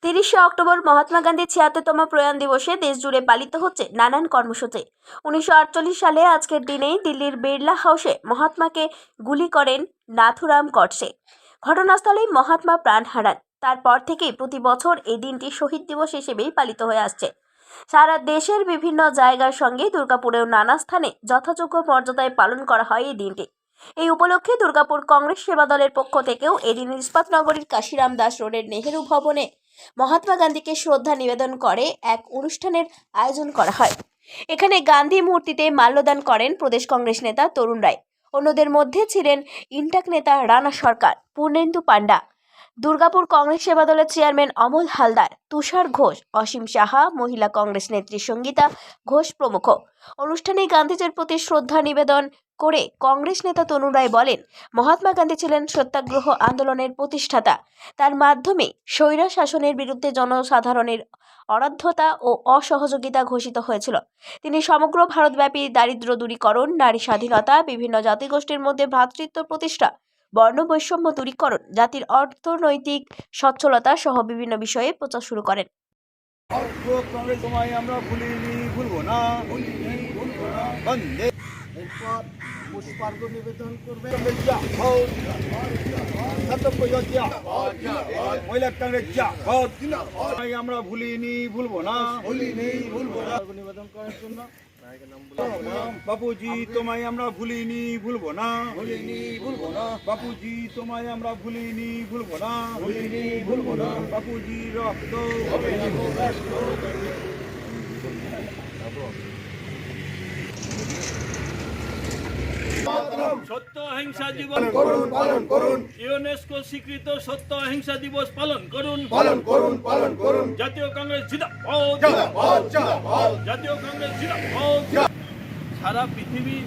30শে October Mahatma গান্ধীর ৭৬তম প্রয়াণ দিবসে দেশজুড়ে পালিত হচ্ছে নানান কর্মসূচি। 1948 সালে আজকের দিনেই দিল্লির বিড়লা হাউসে মহাত্মাকে গুলি করেন নাথুরাম গডসে। ঘটনাস্থলেই মহাত্মা প্রাণ হারান। তারপর থেকেই প্রতি বছর এই দিনটি শহীদ দিবস হিসেবেই পালিত হয়ে আসছে। সারা দেশের বিভিন্ন জায়গার সঙ্গে দুর্গাপুরেও নানা স্থানে যথাযোগ্য মর্যাদায় পালন করা হয় এই দিনটি। এই উপলক্ষে দুর্গাপুর কংগ্রেস সেবা দলের পক্ষ থেকেও এদিন ইস্পাত নগরীর কাশিরাম দাস রোডের নেহেরু ভবনে মহাত্মা গান্ধীকে শ্রদ্ধা নিবেদন করে এক অনুষ্ঠানের আয়োজন করা হয়। এখানে গান্ধী মূর্তিতে মাল্যদান করেন প্রদেশ কংগ্রেস নেতা তরুণ রায়। অন্যদের মধ্যে ছিলেন ইন্টাক নেতা রানা সরকার, পূর্ণেন্দু পান্ডা, দুর্গাপুর কংগ্রেস সেবা দলের চেয়ারম্যান অমল হালদার, তুষার ঘোষ, অসীম সাহা, মহিলা কংগ্রেস নেত্রী সঙ্গীতা ঘোষ প্রমুখ। অনুষ্ঠানে গান্ধীজির প্রতি শ্রদ্ধা নিবেদন করে কংগ্রেস নেতা তরুণ রায় বলেন, মহাত্মা গান্ধী ছিলেন সত্যাগ্রহ আন্দোলনের প্রতিষ্ঠাতা। তার মাধ্যমে স্বৈর শাসনের বিরুদ্ধে জনসাধারণের অরাধ্যতা ও অসহযোগিতা ঘোষিত হয়েছিল। তিনি সমগ্র ভারতব্যাপী দারিদ্র্য দূরীকরণ, নারী স্বাধীনতা, বিভিন্ন জাতিগোষ্ঠীর মধ্যে ভ্রাতৃত্ব প্রতিষ্ঠা, বর্ণ বৈষম্য দূরীকরণ, জাতির অর্থনৈতিক সচ্ছলতা সহ বিভিন্ন বিষয়ে প্রচার শুরু করেন। পুষ্পার্ঘ নিবেদন করবে। আমরা ভুলিনি, ভুলবো না, নিবেদন করার জন্য বাপুজি তোমায় আমরা ভুলিনি, ভুলবো না, বাপুজি তোমায় আমরা ভুলিনি, ভুলবো না, বাপুজি রক্ত সত্য অহিংসা জীবন পালন করুন, ইউনেস্কো স্বীকৃত সত্য অহিংসা দিবস পালন করুন। জাতীয় কংগ্রেস জিন্দাবাদ, জাতীয় কংগ্রেস জিন্দাবাদ। সারা পৃথিবী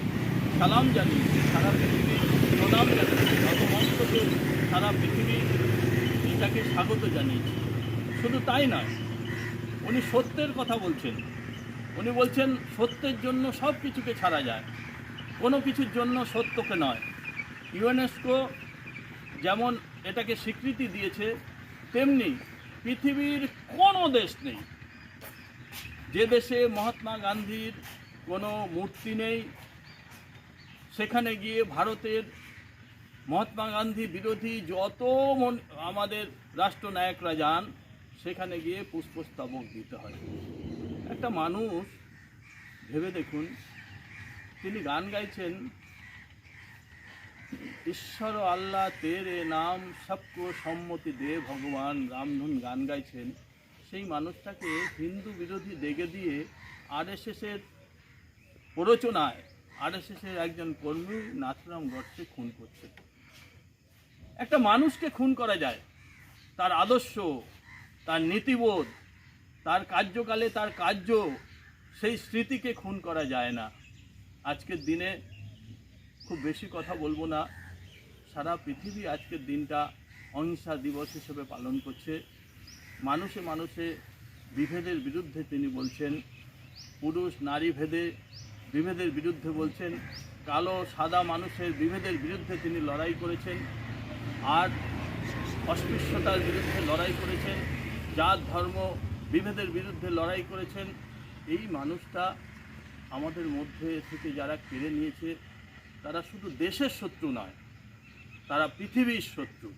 সালাম জানিয়েছে, সারা পৃথিবী প্রণাম জানিয়েছে, নতমস্তকে সারা পৃথিবী এটাকে স্বাগত জানিয়েছে। শুধু তাই নয়, উনি সত্যের কথা বলছেন। উনি বলছেন সত্যের জন্য সব কিছুকে ছাড়া যায়, কোনো কিছুর জন্য সত্যকে নয়। ইউনেস্কো যেমন এটাকে স্বীকৃতি দিয়েছে, তেমনি পৃথিবীর কোনো দেশ নেই যে দেশে মহাত্মা গান্ধীর কোনো মূর্তি নেই, সেখানে গিয়ে ভারতের মহাত্মা গান্ধী বিরোধী যত আমাদের রাষ্ট্রনায়করা যান, সেখানে গিয়ে পুষ্পস্তবক দিতে হয়। একটা মানুষ ভেবে দেখুন, তিনি গান গাইছেন, ঈশ্বর আল্লাহ তেরে নাম সবকো সম্মতি দে ভগবান, রামধুন গান গাইছেন। সেই মানুষটাকে হিন্দু বিরোধী দেগে দিয়ে আরএসএসের প্ররোচনায় আরএসএসের একজন কর্মী নাথুরাম গডসে খুন করছে। একটা মানুষকে খুন করা যায়, তার আদর্শ, তার নীতিবোধ, তার কার্যকালে তার কার্য, সেই স্মৃতিকে খুন করা যায় না। আজকের দিনে খুব বেশি কথা বলবো না, সারা পৃথিবী আজকের দিনটা অহিংসা দিবস হিসেবে পালন করছে। মানুষে মানুষে বিভেদের বিরুদ্ধে তিনি বলছেন, পুরুষ নারী বিভেদের বিরুদ্ধে বলছেন, কালো সাদা মানুষের বিভেদের বিরুদ্ধে তিনি লড়াই করেছেন, আর অস্পৃশ্যতার বিরুদ্ধে লড়াই করেছেন, জাত ধর্ম বিভেদের বিরুদ্ধে লড়াই করেছেন। এই মানুষটা আমাদের মধ্যে থেকে যারা কেড়ে নিয়েছে, তারা শুধু দেশের শত্রু নয়, তারা পৃথিবীর শত্রু।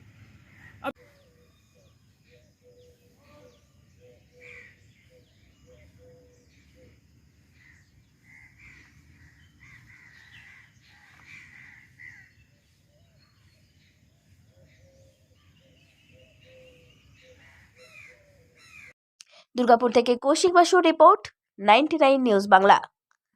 দুর্গাপুর থেকে কৌশিক বাসুর রিপোর্ট, 99 নিউজ বাংলা।